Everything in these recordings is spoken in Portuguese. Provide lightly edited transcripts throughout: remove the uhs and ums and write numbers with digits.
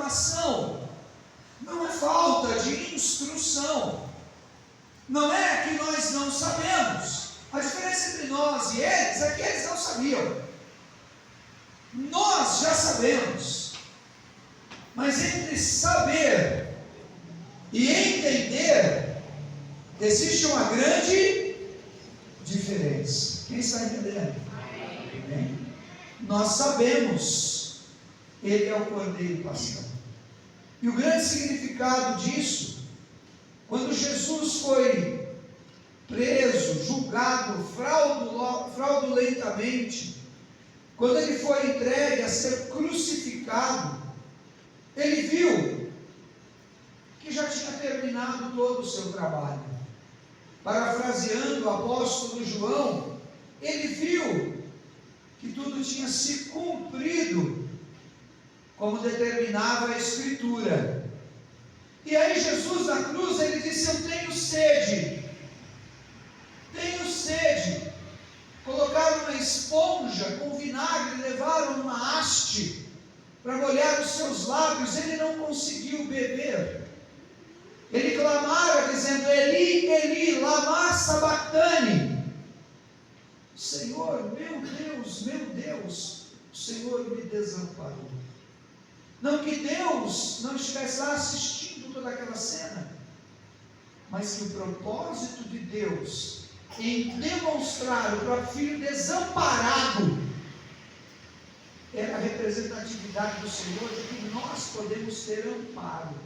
informação, não é falta de instrução, não é que nós não sabemos. A diferença entre nós e eles é que eles não sabiam. Nós já sabemos, mas entre saber e entender existe uma grande diferença. Quem está entendendo? Amém? Nós sabemos, Ele é o Cordeiro Pascal. E o grande significado disso, quando Jesus foi preso, julgado fraudulentamente, quando ele foi entregue a ser crucificado, ele viu que já tinha terminado todo o seu trabalho. Parafraseando o apóstolo João, ele viu que tudo tinha se cumprido, como determinava a Escritura. E aí Jesus na cruz, ele disse: eu tenho sede. Tenho sede. Colocaram uma esponja com vinagre, levaram uma haste para molhar os seus lábios. Ele não conseguiu beber. Ele clamara dizendo: Eli, Eli, lama sabachthani. Senhor, meu Deus, o Senhor me desamparou. Não que Deus não estivesse lá assistindo toda aquela cena, mas que o propósito de Deus em demonstrar o próprio Filho desamparado era a representatividade do Senhor de que nós podemos ter amparo,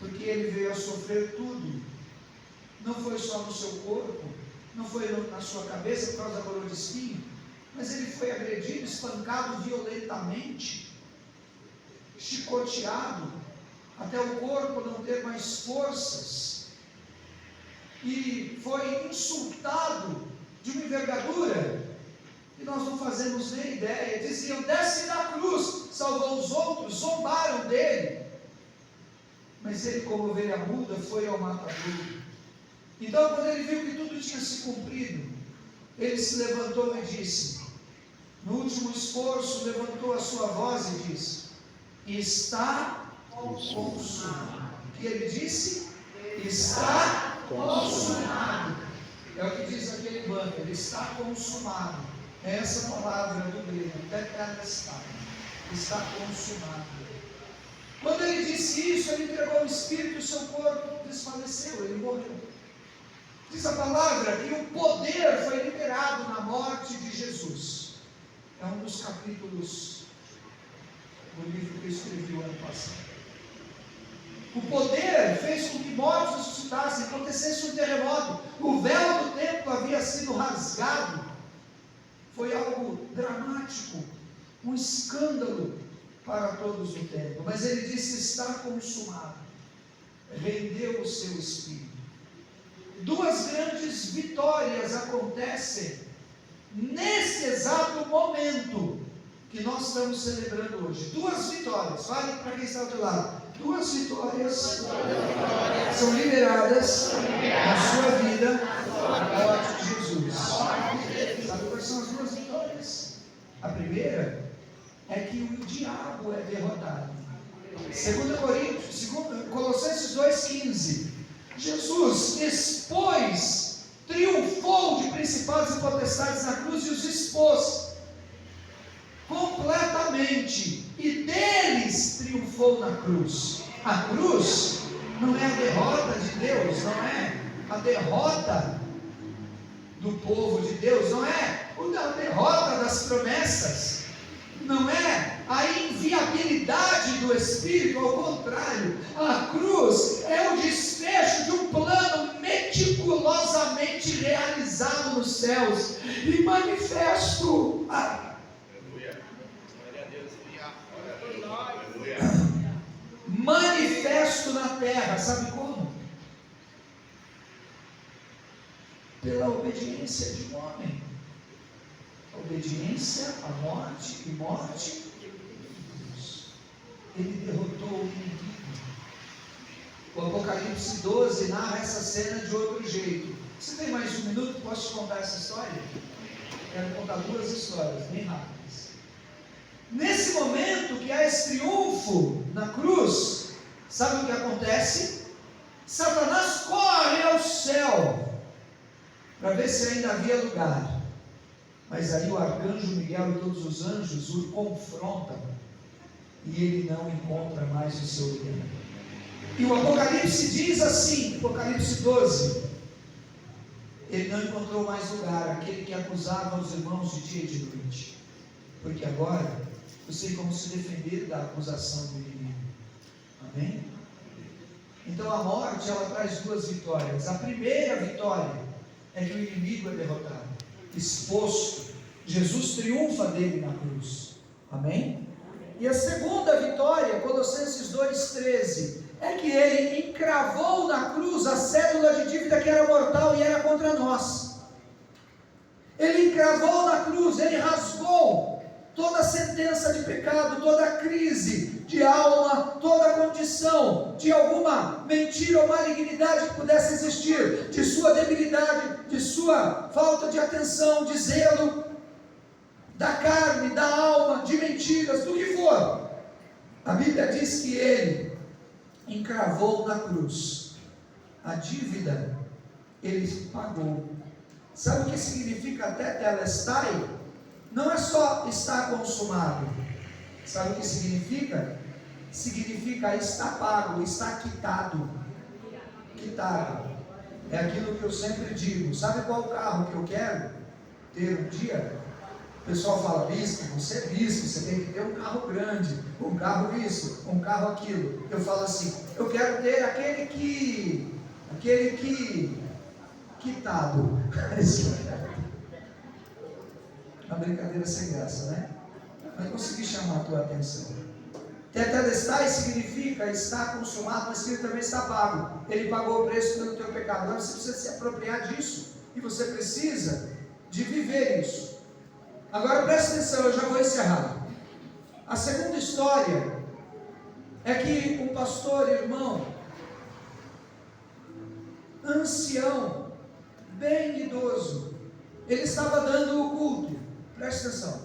porque Ele veio a sofrer tudo. Não foi só no seu corpo, não foi na sua cabeça por causa da coroa de espinho, mas Ele foi agredido, espancado violentamente, chicoteado, até o corpo não ter mais forças, e foi insultado de uma envergadura que nós não fazemos nem ideia. Diziam: desce da cruz, salvou os outros, zombaram dele, mas ele, como ovelha muda, foi ao matadouro. Então, quando ele viu que tudo tinha se cumprido, ele se levantou e disse, no último esforço, levantou a sua voz e disse: está consumado. O que ele disse? Está consumado. É o que diz aquele banco: ele está consumado. É essa palavra do grego, tetelestai. Está consumado. Quando ele disse isso, ele entregou o Espírito e o seu corpo desfaleceu, ele morreu. Diz a palavra que o poder foi liberado na morte de Jesus. É um dos capítulos do livro que eu escrevi o ano passado. O poder fez com que mortos ressuscitassem, acontecesse um terremoto, o véu do templo havia sido rasgado. Foi algo dramático, um escândalo para todos o templo. Mas ele disse: está consumado. Rendeu o seu espírito. Duas grandes vitórias acontecem nesse exato momento que nós estamos celebrando hoje. Duas vitórias. Fale para quem está ao teu lado. Duas vitórias são liberadas na sua vida na morte de Jesus. Sabe quais são as duas vitórias? A primeira é que o diabo é derrotado. 2 Colossenses 2,15. Jesus expôs, triunfou de principados e potestades na cruz e os expôs completamente, e deles triunfou na cruz. A cruz não é a derrota de Deus, não é a derrota do povo de Deus, não é a derrota das promessas, não é a inviabilidade do Espírito, ao contrário, a cruz é o desfecho de um plano meticulosamente realizado nos céus e manifesto na terra. Sabe como? Pela obediência de um homem. Obediência à morte e morte de Deus. Ele derrotou o inimigo. O Apocalipse 12 narra essa cena de outro jeito. Você tem mais um minuto? Posso te contar essa história? Quero contar duas histórias bem rápidas. Nesse momento que há esse triunfo triunfo na cruz, sabe o que acontece? Satanás corre ao céu para ver se ainda havia lugar. Mas aí o arcanjo Miguel e todos os anjos o confrontam e ele não encontra mais o seu lugar. E o Apocalipse diz assim, Apocalipse 12, ele não encontrou mais lugar, aquele que acusava os irmãos de dia e de noite, porque agora eu sei como se defender da acusação do inimigo. Amém? Então a morte, ela traz duas vitórias. A primeira vitória é que o inimigo é derrotado, exposto. Jesus triunfa dele na cruz. Amém? E a segunda vitória, Colossenses 2,13, é que ele encravou na cruz a cédula de dívida que era mortal e era contra nós. Ele encravou na cruz, ele rasgou toda a sentença de pecado, toda a crise de alma, toda a condição de alguma mentira ou malignidade que pudesse existir, de sua debilidade, de sua falta de atenção, de zelo, da carne, da alma, de mentiras, do que for. A Bíblia diz que ele encravou na cruz a dívida, ele pagou. Sabe o que significa tetelestai? Não é só está consumado. Sabe o que significa? Significa está pago, está quitado. Quitado. É aquilo que eu sempre digo. Sabe qual carro que eu quero ter um dia? O pessoal fala, bispo, você é bispo, você tem que ter um carro grande, um carro isso, um carro aquilo. Eu falo assim, eu quero ter aquele que quitado. Uma brincadeira sem graça, né? Mas consegui chamar a tua atenção. Tetelestai significa está consumado, mas que também está pago. Ele pagou o preço pelo teu pecado. Agora você precisa se apropriar disso. E você precisa de viver isso. Agora presta atenção, eu já vou encerrar. A segunda história é que um pastor irmão, ancião, bem idoso, ele estava dando o culto. Presta atenção.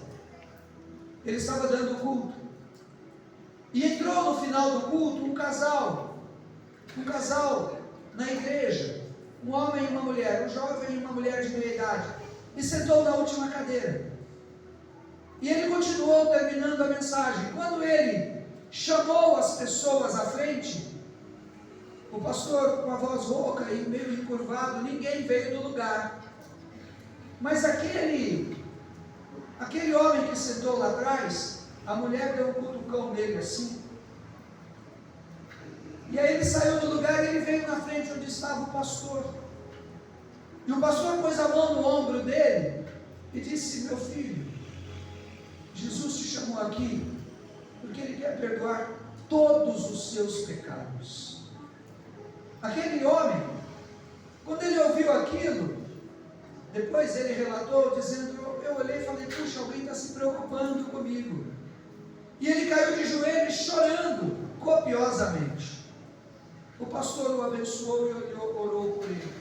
Ele estava dando o culto. E entrou no final do culto um casal na igreja, um homem e uma mulher, um jovem e uma mulher de meia idade, e sentou na última cadeira. E ele continuou terminando a mensagem. Quando ele chamou as pessoas à frente, o pastor com a voz rouca e meio encurvado, ninguém veio do lugar. Mas aquele homem que sentou lá atrás, a mulher deu um cutucão nele assim. E aí ele saiu do lugar e ele veio na frente onde estava o pastor. E o pastor pôs a mão no ombro dele e disse, meu filho, Jesus te chamou aqui porque Ele quer perdoar todos os seus pecados. Aquele homem, quando ele ouviu aquilo, depois ele relatou dizendo, eu olhei e falei, puxa, alguém está se preocupando comigo. E ele caiu de joelhos chorando copiosamente. O pastor o abençoou e orou por ele.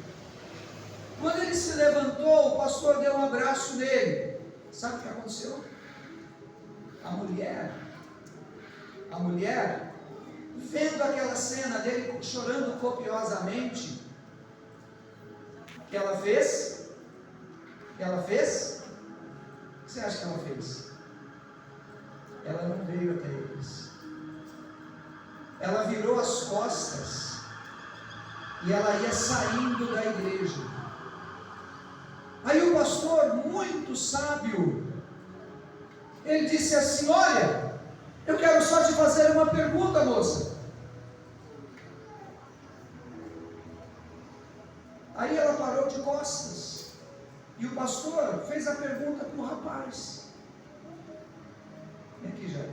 Quando ele se levantou, o pastor deu um abraço nele. Sabe o que aconteceu? A mulher, vendo aquela cena dele chorando copiosamente, o que ela fez? O que ela fez? O que você acha que ela fez? Ela não veio até eles. Ela virou as costas e ela ia saindo da igreja. Aí o pastor, muito sábio, ele disse assim, olha, eu quero só te fazer uma pergunta, moça. Aí ela parou de costas e o pastor fez a pergunta para o rapaz. Vem aqui, Jair.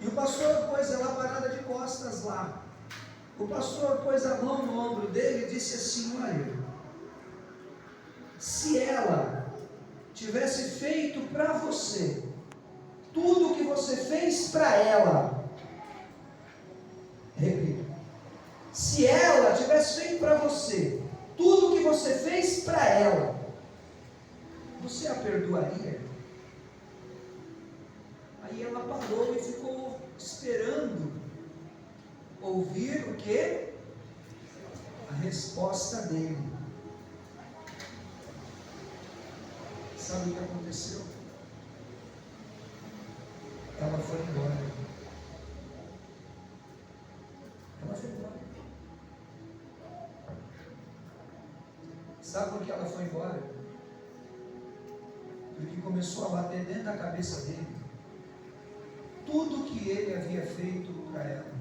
E o pastor pôs ela parada de costas lá. O pastor pôs a mão no ombro dele e disse assim, olha, se ela tivesse feito para você tudo o que você fez para ela, repito, se ela tivesse feito para você tudo o que você fez para ela, você a perdoaria? Aí ela parou e ficou esperando ouvir o quê? A resposta dele. Sabe o que aconteceu? Ela foi embora. Ela foi embora. Sabe por que ela foi embora? Porque começou a bater dentro da cabeça dele tudo que ele havia feito para ela.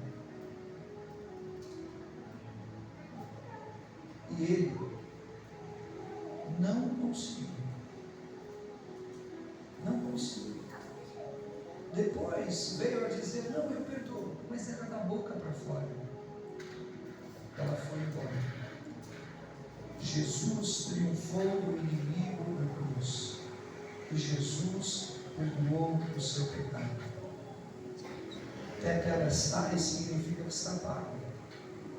E ele não conseguiu. Não conseguiu. Depois veio a dizer, não, eu perdoo, mas era da boca para fora. Ela foi embora. Jesus triunfou do inimigo na cruz. E Jesus perdoou o seu pecado. Até que ela está, isso significa que está pago.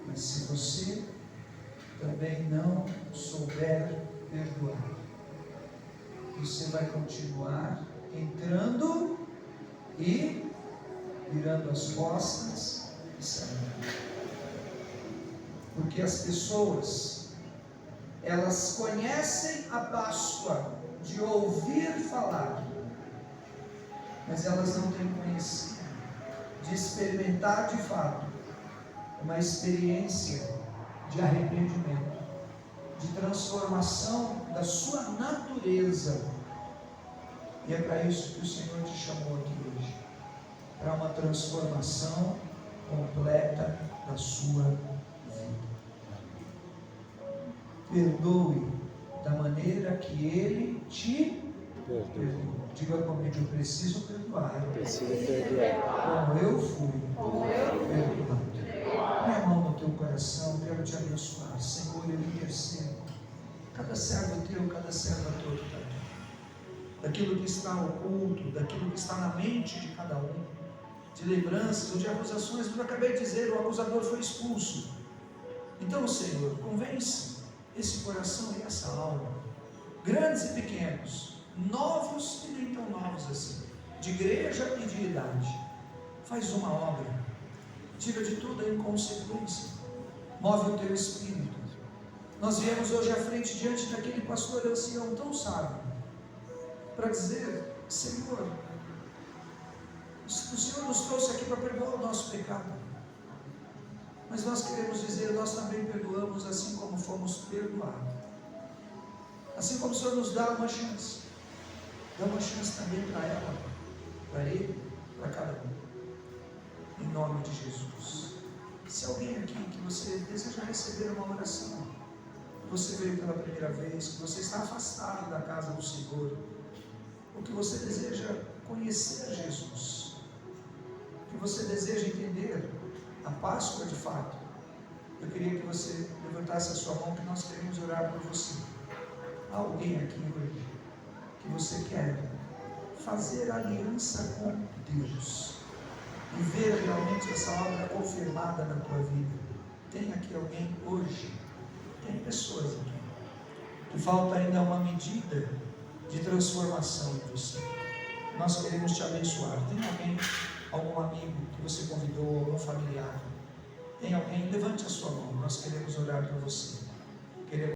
Mas se você também não souber perdoar, você vai continuar entrando e virando as costas e saindo. Porque as pessoas, elas conhecem a Páscoa de ouvir falar, mas elas não têm conhecido de experimentar de fato uma experiência de arrependimento, de transformação da sua natureza. E é para isso que o Senhor te chamou aqui hoje, para uma transformação completa da sua vida. Perdoe da maneira que Ele te perdoou. Diga comigo, eu preciso perdoar. Eu preciso perdoar. Como eu fui perdoado. Põe a mão no teu coração, quero te abençoar. Senhor, eu intercedo. Cada servo teu, cada serva tua que está aqui. Daquilo que está oculto, daquilo que está na mente de cada um, de lembranças ou de acusações. Eu acabei de dizer, o acusador foi expulso. Então, Senhor, convence esse coração e essa alma, grandes e pequenos, novos e nem tão novos assim, de igreja e de idade. Faz uma obra, tira de toda a inconsequência, move o teu espírito. Nós viemos hoje à frente diante daquele pastor ancião tão sábio, para dizer, Senhor, o Senhor nos trouxe aqui para perdoar o nosso pecado, mas nós queremos dizer, nós também perdoamos assim como fomos perdoados. Assim como o Senhor nos dá uma chance, dá uma chance também para ela, para ele, para cada um, em nome de Jesus. Se alguém aqui que você deseja receber uma oração, que você veio pela primeira vez, que você está afastado da casa do Senhor, ou que você deseja conhecer Jesus, que você deseja entender a Páscoa de fato, eu queria que você levantasse a sua mão, que nós queremos orar por você. Há alguém aqui hoje que você quer fazer aliança com Deus e ver realmente essa obra confirmada na tua vida? Tem aqui alguém hoje? Tem pessoas aqui que falta ainda uma medida de transformação em você. Nós queremos te abençoar. Tem alguém, algum amigo que você convidou, algum familiar? Tem alguém? Levante a sua mão, nós queremos orar por você.